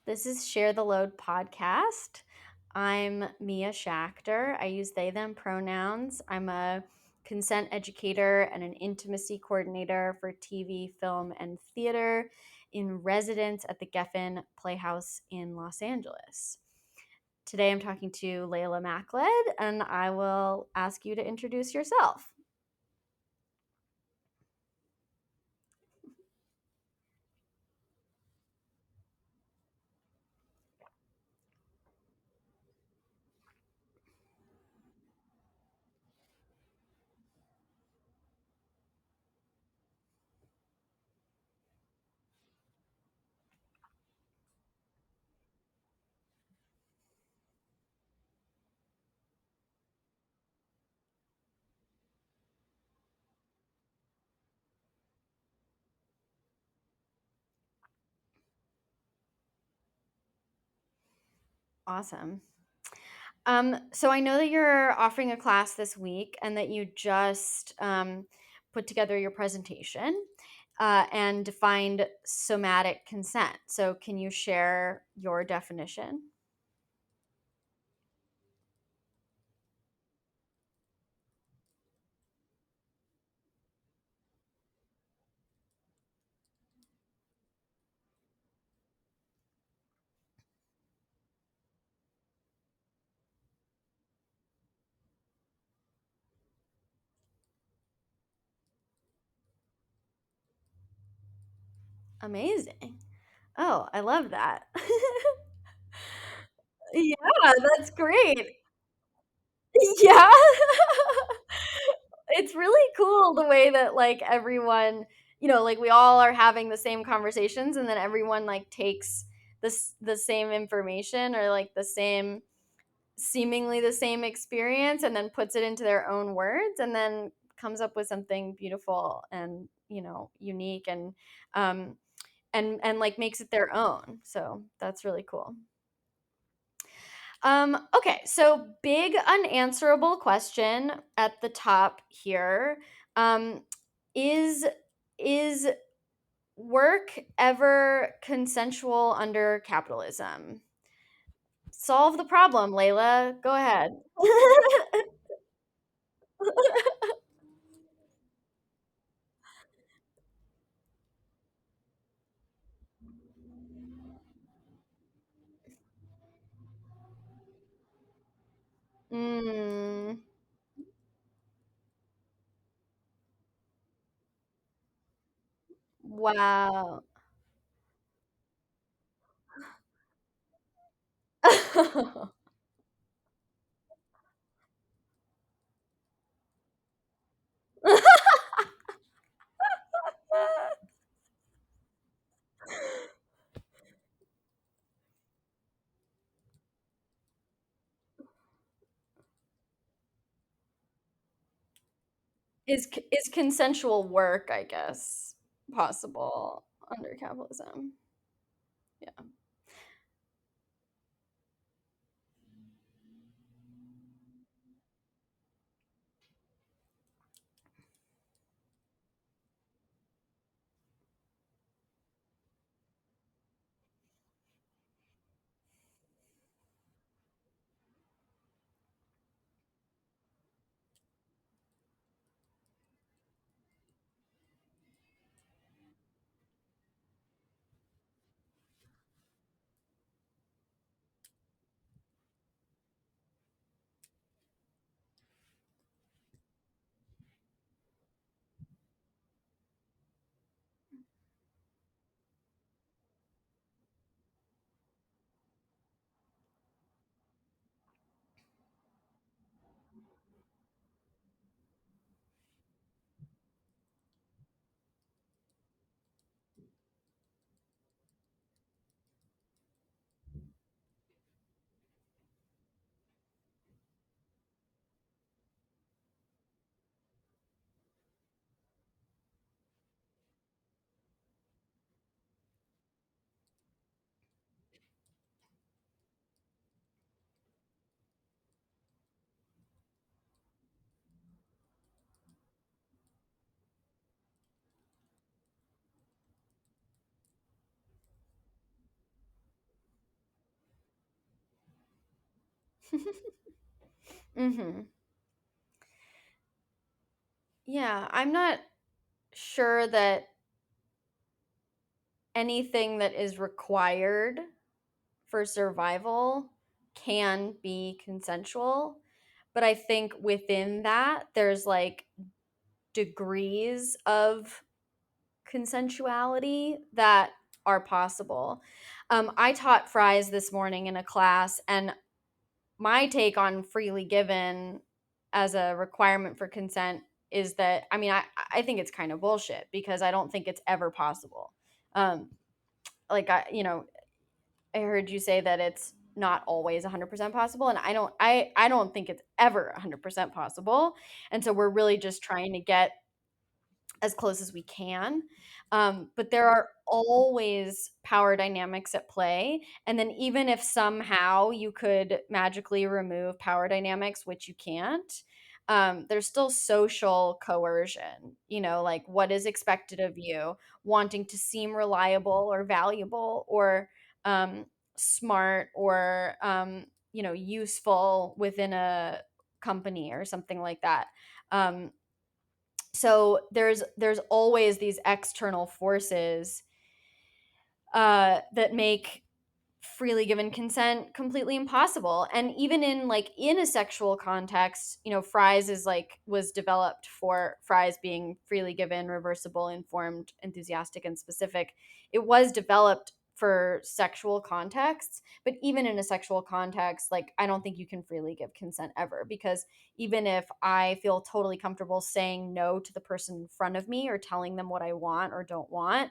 This is Share the Load podcast. I'm Mia Schachter. I use they, them pronouns. I'm a consent educator and an intimacy coordinator for TV, film, and theater in residence at the Geffen Playhouse in Los Angeles. Today I'm talking to Laila Makled, and I will ask you to introduce yourself. Awesome. So I know that you're offering a class this week and that you just put together your presentation and defined somatic consent. So can you share your definition? Amazing. Oh, I love that. Yeah, that's great. Yeah. It's really cool the way that like everyone, like we all are having the same conversations and then everyone like takes the same information or like the same seemingly the same experience and then puts it into their own words and then comes up with something beautiful and, unique um and like makes it their own. So that's really cool. Okay, so big unanswerable question at the top here. Um, is is work ever consensual under capitalism? Solve the problem, Layla. Go ahead. Mm, wow. Is consensual work, I guess, possible under capitalism? Yeah. Mm-hmm. Yeah, I'm not sure that anything that is required for survival can be consensual. But I think within that, there's like degrees of consensuality that are possible. I taught fries this morning in a class, and my take on freely given as a requirement for consent is that I think it's kind of bullshit because I don't think it's ever possible. Um, like I heard you say that it's not always 100% possible, and I don't think it's ever 100% possible. And so we're really just trying to get as close as we can. But there are always power dynamics at play. And then, even if somehow you could magically remove power dynamics, which you can't, there's still social coercion, like what is expected of you, wanting to seem reliable or valuable or um, smart or, useful within a company or something like that. Um, so there's always these external forces that make freely given consent completely impossible. And even in a sexual context, fries is like was developed for fries being freely given, reversible, informed, enthusiastic, and specific. It was developed for sexual contexts, but even in a sexual context, like I don't think you can freely give consent ever, because even if I feel totally comfortable saying no to the person in front of me or telling them what I want or don't want,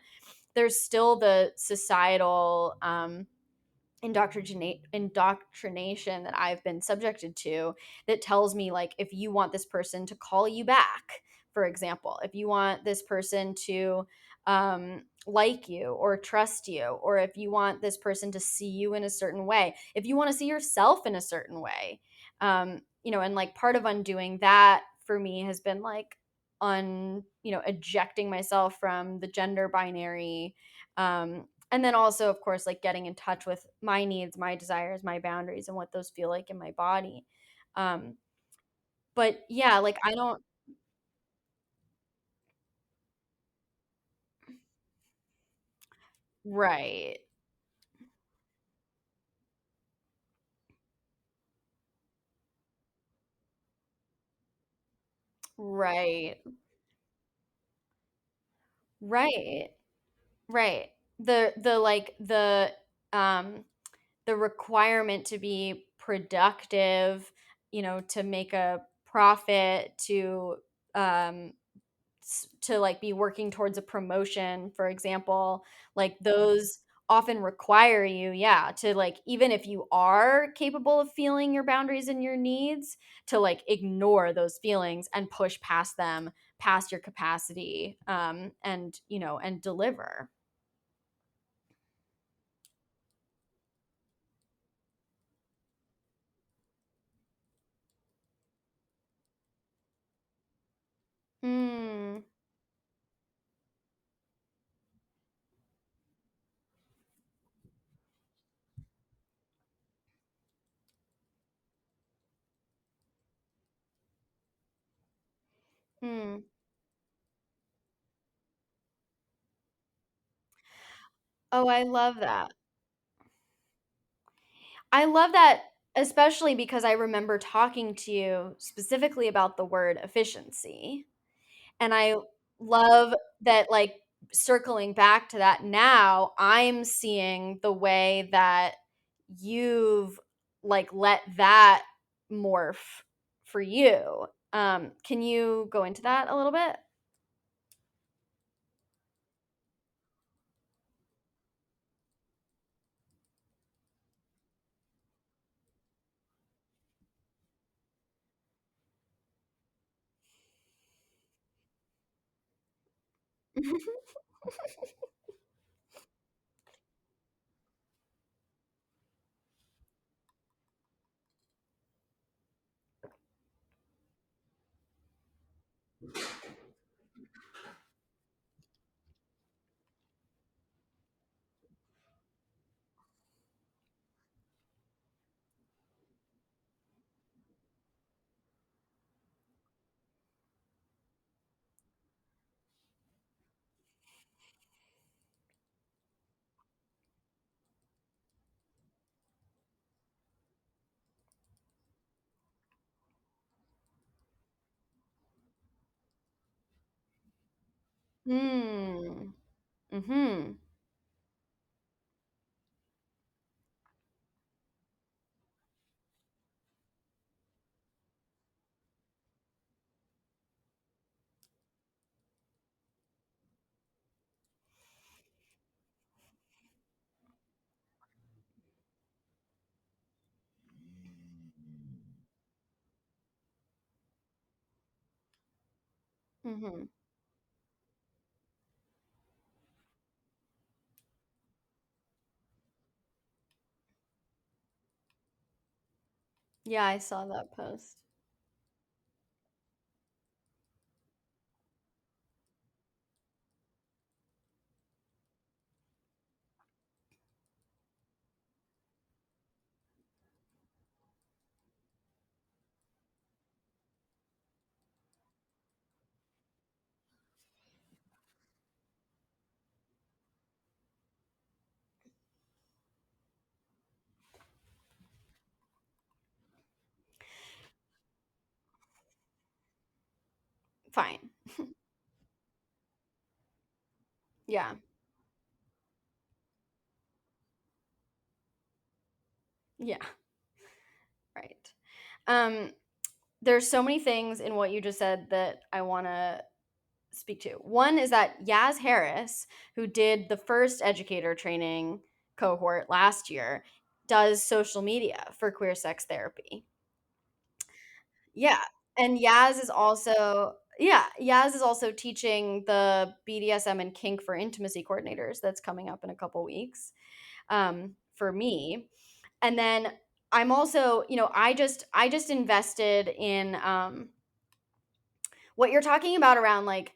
there's still the societal indoctrination that I've been subjected to that tells me, like, if you want this person to call you back, for example, if you want this person to like you or trust you, or if you want this person to see you in a certain way, if you want to see yourself in a certain way, and like part of undoing that for me has been like ejecting myself from the gender binary, and then also, of course, like getting in touch with my needs, my desires, my boundaries, and what those feel like in my body. um but yeah, like I don't. Right, right, right, right. Um the requirement to be productive, to make a profit, um to like be working towards a promotion, for example, like those often require you, yeah, to like, even if you are capable of feeling your boundaries and your needs, to like ignore those feelings and push past them, past your capacity, and deliver. Mm, mm. Oh, I love that. I love that, especially because I remember talking to you specifically about the word efficiency. And I love that, like, circling back to that now, I'm seeing the way that you've, like, let that morph for you. Can you go into that a little bit? Mm. Mhm. Mhm. Yeah, I saw that post. Fine. Yeah, yeah, right. Um, there's so many things in what you just said that I want to speak to. One is that Yaz Harris, who did the first educator training cohort last year, does social media for queer sex therapy. Yeah. And Yaz is also teaching the BDSM and kink for intimacy coordinators that's coming up in a couple weeks, for me. And then I'm also, I just invested in, what you're talking about around like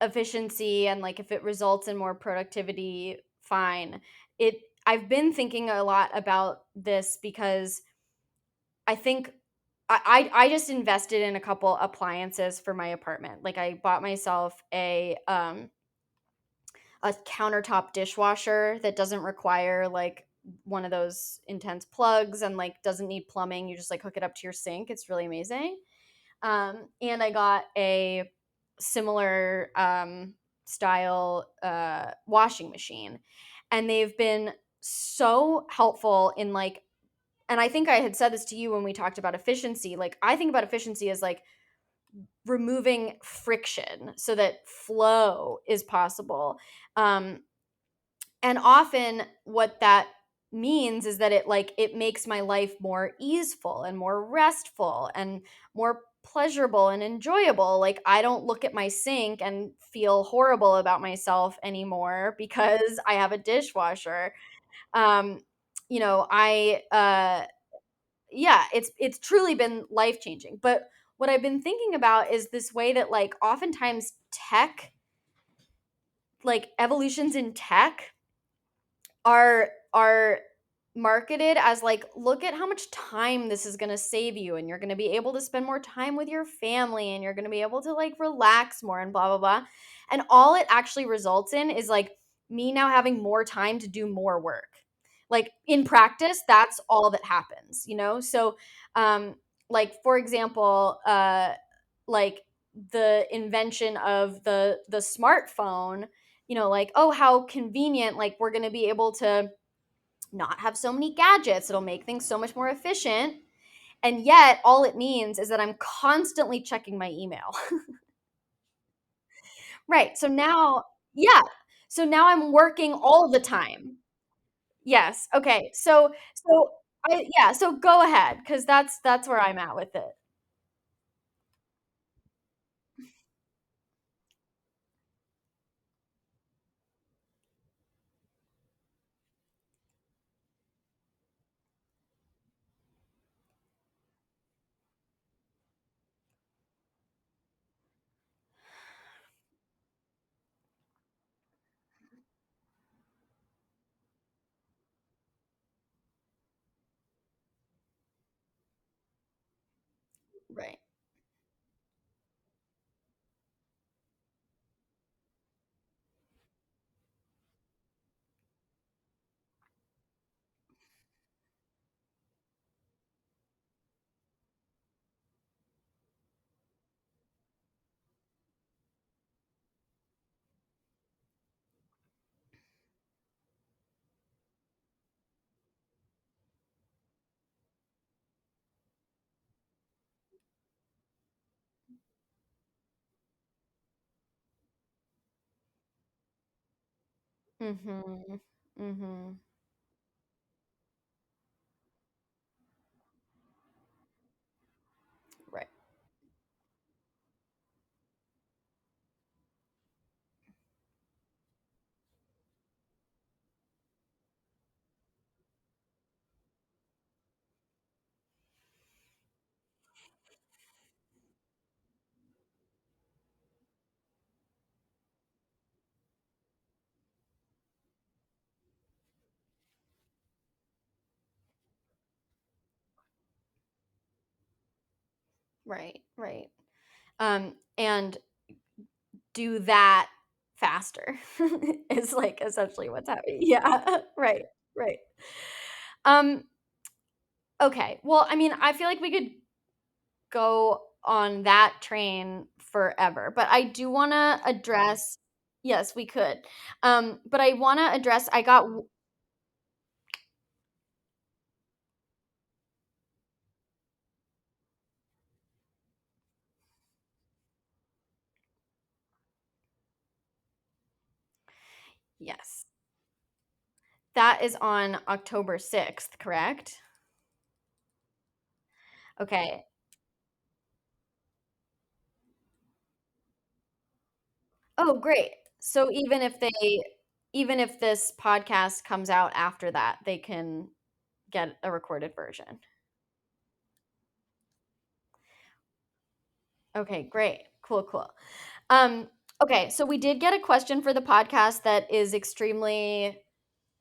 efficiency and like if it results in more productivity, fine. It I've been thinking a lot about this because I think I just invested in a couple appliances for my apartment. Like I bought myself a countertop dishwasher that doesn't require like one of those intense plugs and like doesn't need plumbing. You just like hook it up to your sink. It's really amazing. And I got a similar style washing machine, and they've been so helpful in like. And I think I had said this to you when we talked about efficiency. Like, I think about efficiency as like removing friction so that flow is possible. Um, and often what that means is that it makes my life more easeful and more restful and more pleasurable and enjoyable. Like I don't look at my sink and feel horrible about myself anymore because I have a dishwasher. um I yeah, it's truly been life changing. But what I've been thinking about is this way that like oftentimes tech, like evolutions in tech, are marketed as like, look at how much time this is going to save you, and you're going to be able to spend more time with your family, and you're going to be able to like relax more and blah blah blah. And all it actually results in is like me now having more time to do more work. Like in practice, that's all that happens, so um like for example, like the invention of the smartphone, like, oh, how convenient, like we're going to be able to not have so many gadgets, it'll make things so much more efficient. And yet all it means is that I'm constantly checking my email. Right, so now, yeah, so now I'm working all the time. Yes, okay, so go ahead, because that's where I'm at with it. Right. Mhm. Mhm. Right. Right. Right. And do that faster is like essentially what's happening. Yeah. Right. Right. Um, okay. Well, I mean, I feel like we could go on that train forever, but I do want to address, yes, we could. But I want to address, yes. That is on October 6th, correct? Okay. Oh, great. So even if this podcast comes out after that, they can get a recorded version. Okay, great. Cool, cool. Um, okay, so we did get a question for the podcast that is extremely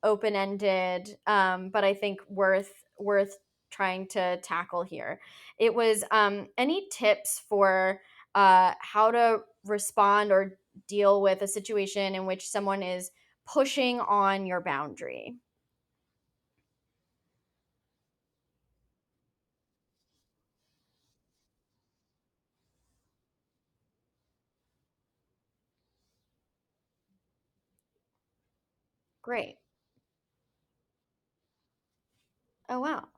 open-ended, but I think worth trying to tackle here. It was any tips for how to respond or deal with a situation in which someone is pushing on your boundary. Great. Oh wow.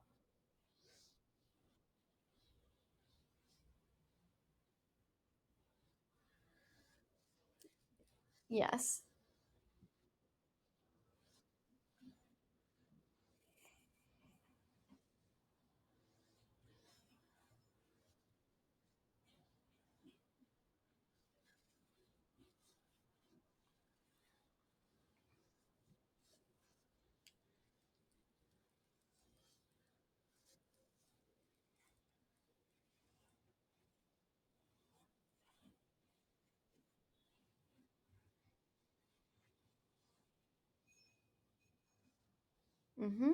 Yes. Mhm.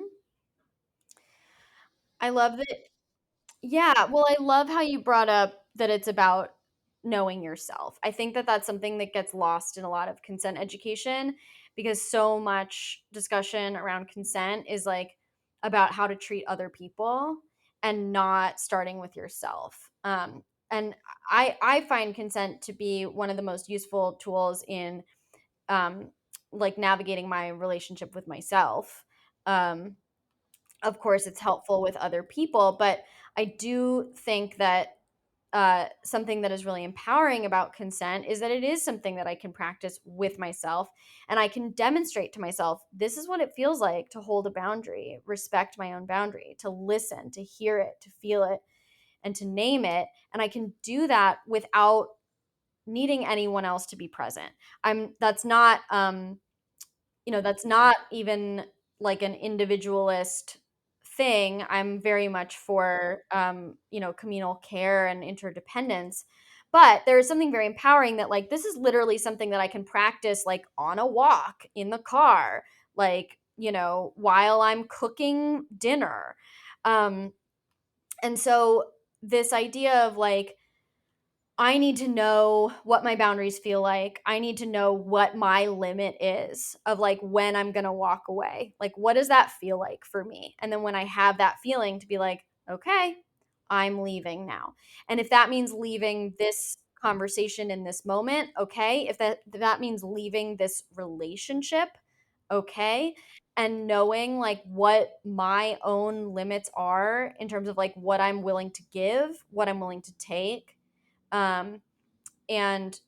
I love that. Yeah, well, I love how you brought up that it's about knowing yourself. I think that that's something that gets lost in a lot of consent education because so much discussion around consent is like about how to treat other people and not starting with yourself. And I find consent to be one of the most useful tools in um, like navigating my relationship with myself. Um, of course it's helpful with other people, but I do think that something that is really empowering about consent is that it is something that I can practice with myself, and I can demonstrate to myself this is what it feels like to hold a boundary, respect my own boundary, to listen, to hear it, to feel it, and to name it. And I can do that without needing anyone else to be present. I'm that's not that's not even like an individualist thing. I'm very much for communal care and interdependence. But there is something very empowering that like this is literally something that I can practice like on a walk in the car, like, while I'm cooking dinner. Um and so this idea of like I need to know what my boundaries feel like. I need to know what my limit is of like when I'm going to walk away. Like, what does that feel like for me? And then when I have that feeling, to be like, okay, I'm leaving now. And if that means leaving this conversation in this moment, okay. If that means leaving this relationship, okay. And knowing like what my own limits are in terms of like what I'm willing to give, what I'm willing to take, um, and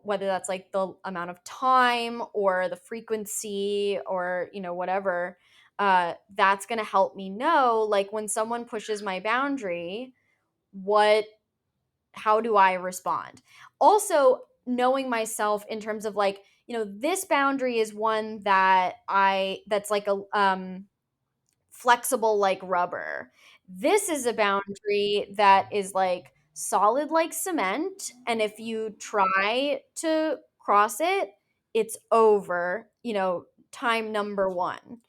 whether that's like the amount of time or the frequency or whatever, that's going to help me know, like, when someone pushes my boundary, what how do I respond? Also, knowing myself in terms of, like, this boundary is one that's like a flexible like rubber. This is a boundary that is like solid like cement, and if you try to cross it, it's over, time number one.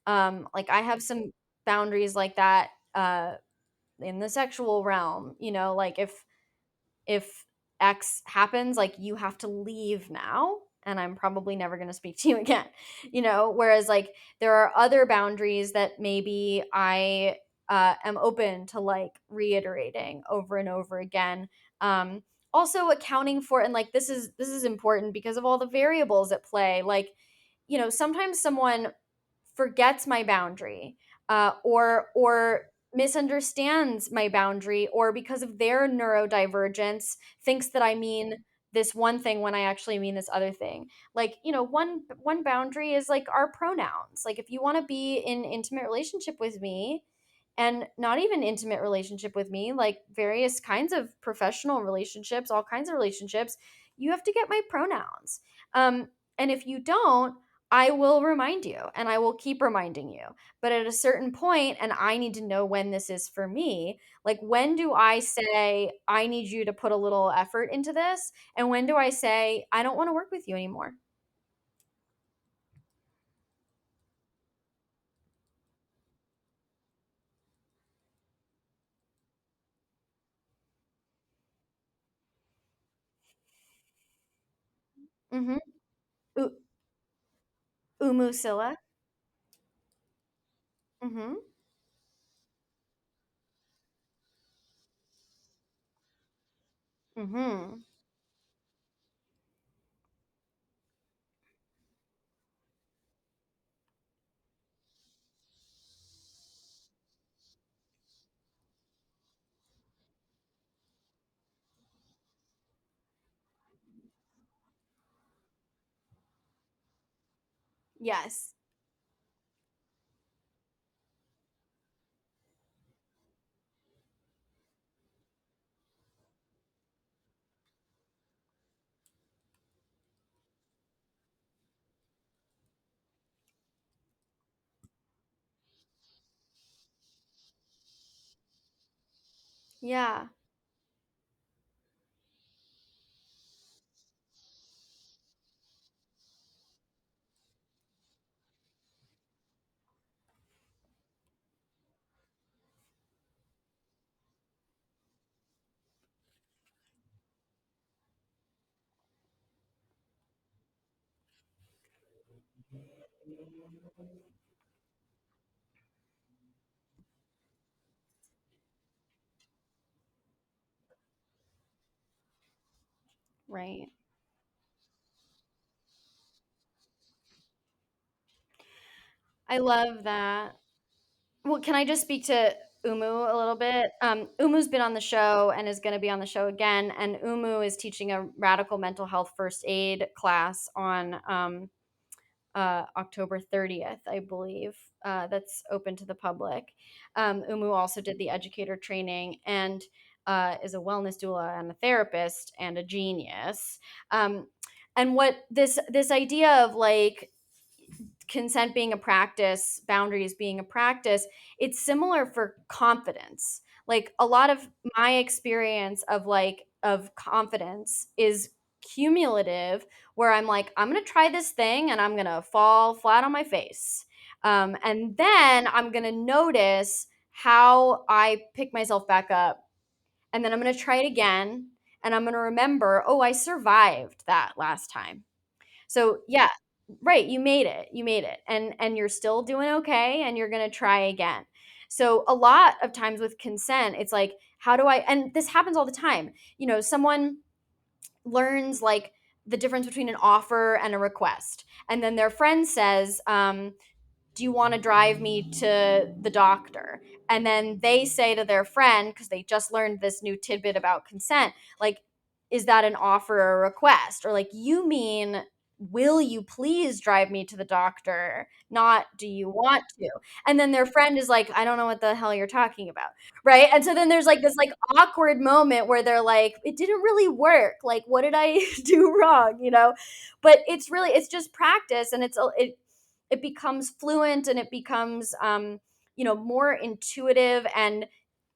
Like, I have some boundaries like that in the sexual realm, like, if X happens, like, you have to leave now, and I'm probably never going to speak to you again. Whereas, like, there are other boundaries that maybe I am open to, like, reiterating over and over again. Um, Also accounting for, and, like, this is important because of all the variables at play. Like, sometimes someone forgets my boundary, or misunderstands my boundary, or because of their neurodivergence thinks that I mean this one thing when I actually mean this other thing. Like, one boundary is like our pronouns. Like, if you want to be in intimate relationship with me, and not even intimate relationship with me, like various kinds of professional relationships, all kinds of relationships, you have to get my pronouns. And if you don't, I will remind you, and I will keep reminding you. But at a certain point, and I need to know when this is for me, like, when do I say, I need you to put a little effort into this? And when do I say, I don't want to work with you anymore? Mm-hmm. U- Umusilla. Mm-hmm. Mm-hmm. Yes. Yeah. Right. I love that. Well, can I just speak to Umu a little bit? Umu's been on the show and is going to be on the show again. And Umu is teaching a radical mental health first aid class on October 30th, I believe. That's open to the public. Umu also did the educator training and is a wellness doula and a therapist and a genius. Um, and what this idea of, like, consent being a practice, boundaries being a practice, it's similar for confidence. Like, a lot of my experience of, like, of confidence is cumulative, where I'm like, I'm going to try this thing and I'm going to fall flat on my face. And then I'm going to notice how I pick myself back up. And then I'm going to try it again. And I'm going to remember, oh, I survived that last time. So yeah, right, you made it. You made it. And you're still doing okay, and you're going to try again. So a lot of times with consent, it's like, how do I, and this happens all the time. Someone learns, like, the difference between an offer and a request. And then their friend says, do you want to drive me to the doctor? And then they say to their friend, because they just learned this new tidbit about consent, like, is that an offer or a request? Or like, you mean, will you please drive me to the doctor? Not, do you want to? And then their friend is like, I don't know what the hell you're talking about. Right. And so then there's like this like awkward moment where they're like, it didn't really work. Like, what did I do wrong? But it's really, it's just practice, and it becomes fluent, and it becomes, more intuitive and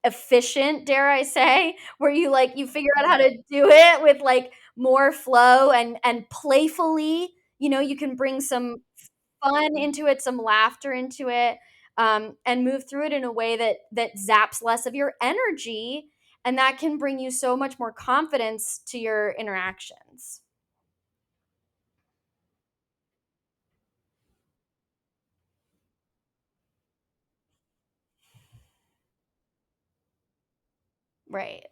efficient, dare I say, where you figure out how to do it with like more flow and playfully, you can bring some fun into it, some laughter into it, and move through it in a way that zaps less of your energy, and that can bring you so much more confidence to your interactions. Right.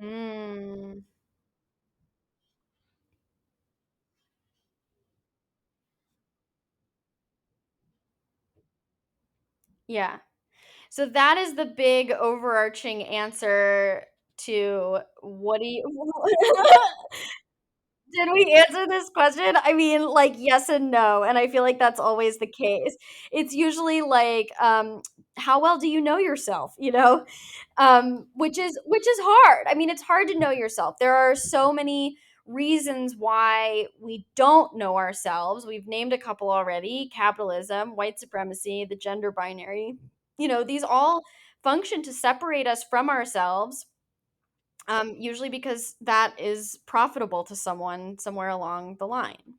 Mm, yeah. So that is the big overarching answer to what do you Did we answer this question? I mean, like, yes and no, and I feel like that's always the case. It's usually like, how well do you know yourself, which is hard. I mean, it's hard to know yourself. There are so many reasons why we don't know ourselves. We've named a couple already: capitalism, white supremacy, the gender binary. These all function to separate us from ourselves, usually because that is profitable to someone somewhere along the line.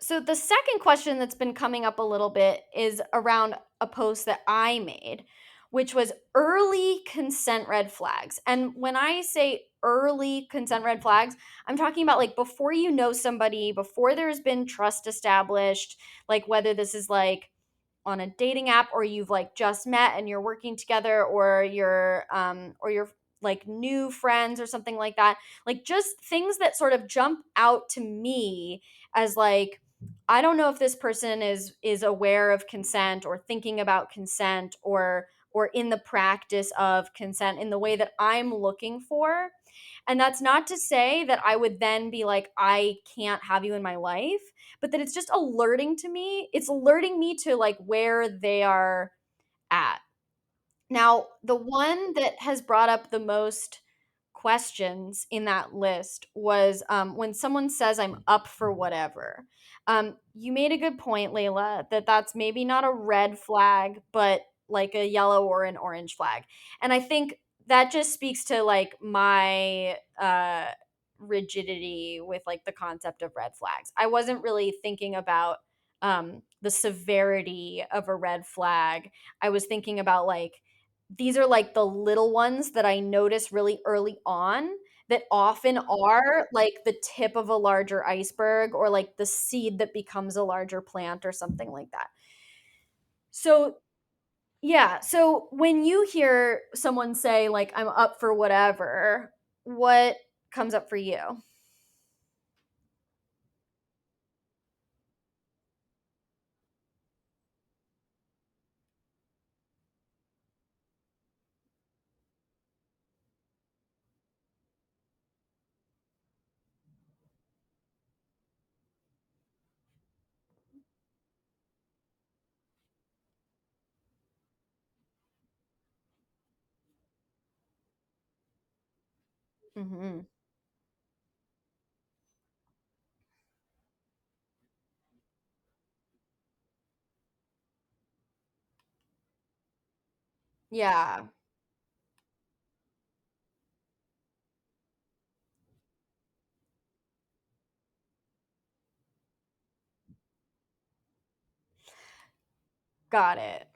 So the second question that's been coming up a little bit is around a post that I made, which was early consent red flags. And when I say early consent red flags, I'm talking about like before you know somebody, before there's been trust established, like whether this is like on a dating app, or you've like just met and you're working together, or you're like new friends or something like that. Like just things that sort of jump out to me as like, I don't know if this person is aware of consent, or thinking about consent, or in the practice of consent in the way that I'm looking for. And that's not to say that I would then be like, I can't have you in my life, but that it's just alerting to me. It's alerting me to like where they are at. Now, the one that has brought up the most questions in that list was, when someone says, I'm up for whatever. You made a good point, Layla, that that's maybe not a red flag, but like a yellow or an orange flag. And I think that just speaks to like my rigidity with like the concept of red flags. I wasn't really thinking about the severity of a red flag. I was thinking about like, these are like the little ones that I notice really early on, that often are like the tip of a larger iceberg, or like the seed that becomes a larger plant or something like that. So, yeah. So when you hear someone say, like, I'm up for whatever, what comes up for you? Hmm. Yeah. Got it.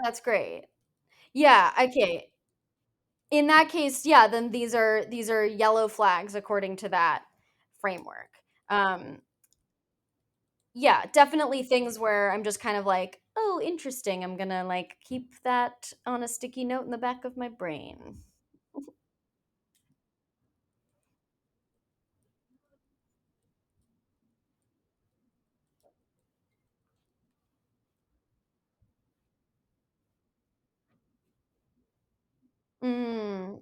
That's great. Yeah, okay. In that case, yeah, then these are yellow flags according to that framework. Um, yeah, definitely things where I'm just kind of like, oh, interesting. I'm gonna like keep that on a sticky note in the back of my brain. Mm,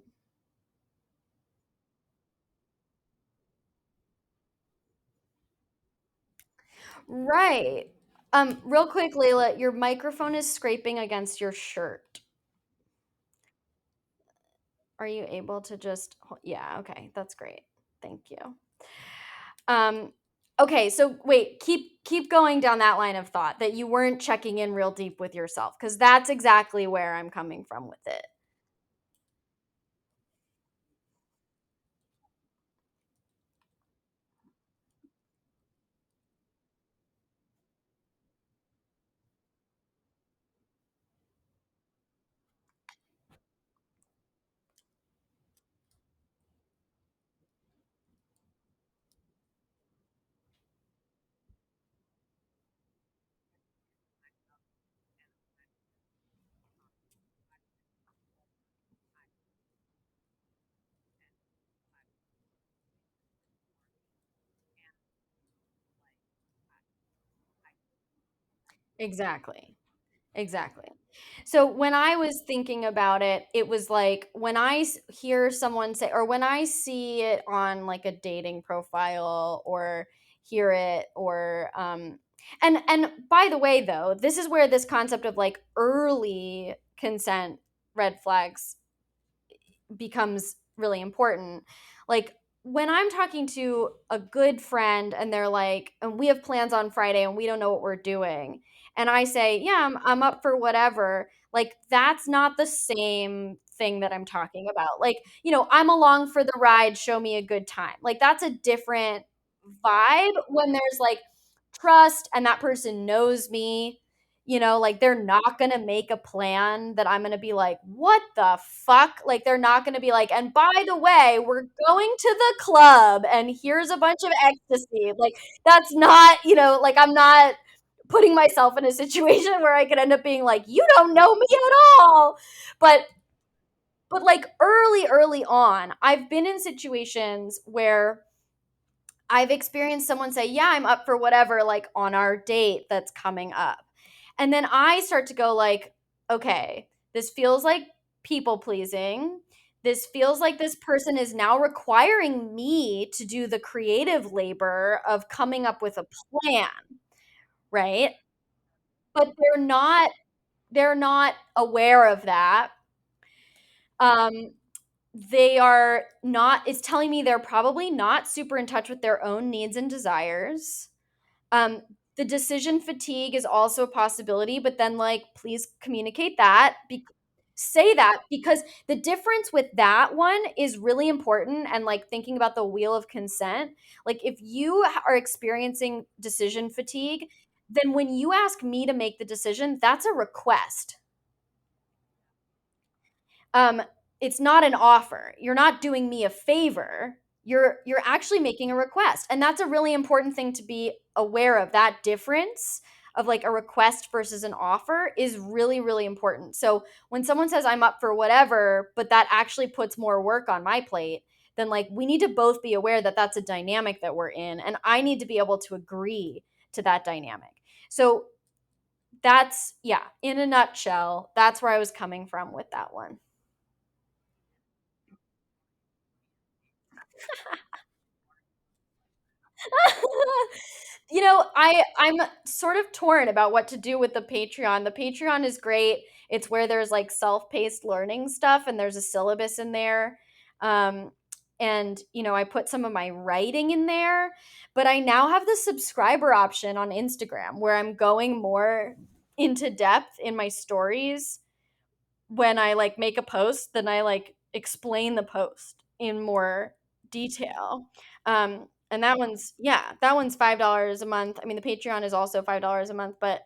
right. Real quick, Layla, your microphone is scraping against your shirt. Are you able to just, yeah, okay, that's great. Thank you. Um, okay, so wait, keep going down that line of thought that you weren't checking in real deep with yourself because that's exactly where I'm coming from with it. Exactly. Exactly. So when I was thinking about it, it was like when hear someone say, or when I see it on like a dating profile or hear it, or and by the way, though, this is where this concept of like early consent red flags becomes really important. Like when I'm talking to a good friend and they're like, and we have plans on Friday and we don't know what we're doing. And I say, yeah, I'm up for whatever. Like that's not the same thing that I'm talking about. Like, I'm along for the ride, show me a good time. Like that's a different vibe when there's like trust and that person knows me. Like they're not going to make a plan that I'm going to be like, what the fuck? Like they're not going to be like, and by the way, we're going to the club and here's a bunch of ecstasy. Like that's not, like I'm not putting myself in a situation where I could end up being like, you don't know me at all. But like early on, I've been in situations where I've experienced someone say, yeah, I'm up for whatever, like on our date that's coming up. And then I start to go, like, okay, this feels like people pleasing. This feels like this person is now requiring me to do the creative labor of coming up with a plan, right? But they're not aware of that. Um, they are not, it's telling me they're probably not super in touch with their own needs and desires. Um, the decision fatigue is also a possibility, but then like please communicate that. Say that because the difference with that one is really important and like thinking about the wheel of consent. Like if you are experiencing decision fatigue, then when you ask me to make the decision, that's a request. um, it's not an offer. You're not doing me a favor. You're actually making a request. And that's a really important thing to be aware of. That difference of like a request versus an offer is really, really important. So when someone says I'm up for whatever, but that actually puts more work on my plate, then like we need to both be aware that that's a dynamic that we're in. And I need to be able to agree to that dynamic. So that's, yeah, in a nutshell, that's where I was coming from with that one. I'm sort of torn about what to do with the Patreon. The Patreon is great. It's where there's like self-paced learning stuff and there's a syllabus in there. Um, and I put some of my writing in there, but I now have the subscriber option on Instagram where I'm going more into depth in my stories when I like make a post, then I like explain the post in more detail. And that one's $5 a month. I mean, the Patreon is also $5 a month, but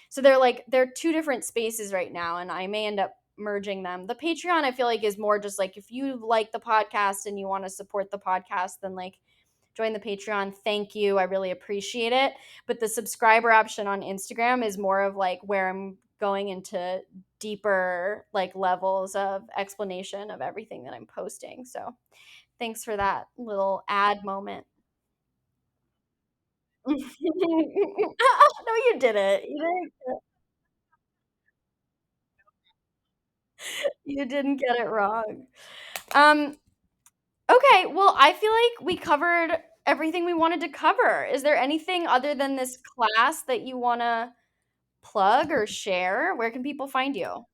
so they're two different spaces right now, and I may end up merging them. The Patreon I feel like is more just like if you like the podcast and you want to support the podcast, then like join the Patreon. Thank you. I really appreciate it. But the subscriber option on Instagram is more of like where I'm going into deeper like levels of explanation of everything that I'm posting. So thanks for that little ad moment. No, you didn't. You didn't get it wrong. Um, okay, well, I feel like we covered everything we wanted to cover. Is there anything other than this class that you want to plug or share? Where can people find you?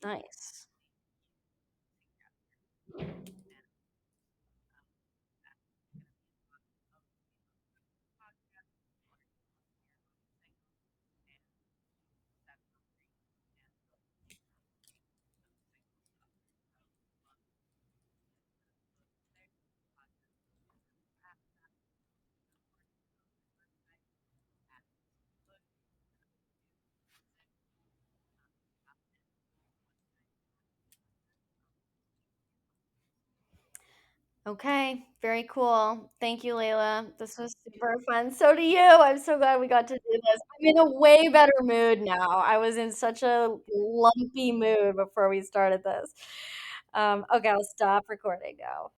Nice. Okay, very cool. Thank you, Layla. This was super fun. So do you. I'm so glad we got to do this. I'm in a way better mood now. I was in such a lumpy mood before we started this. Okay, I'll stop recording now.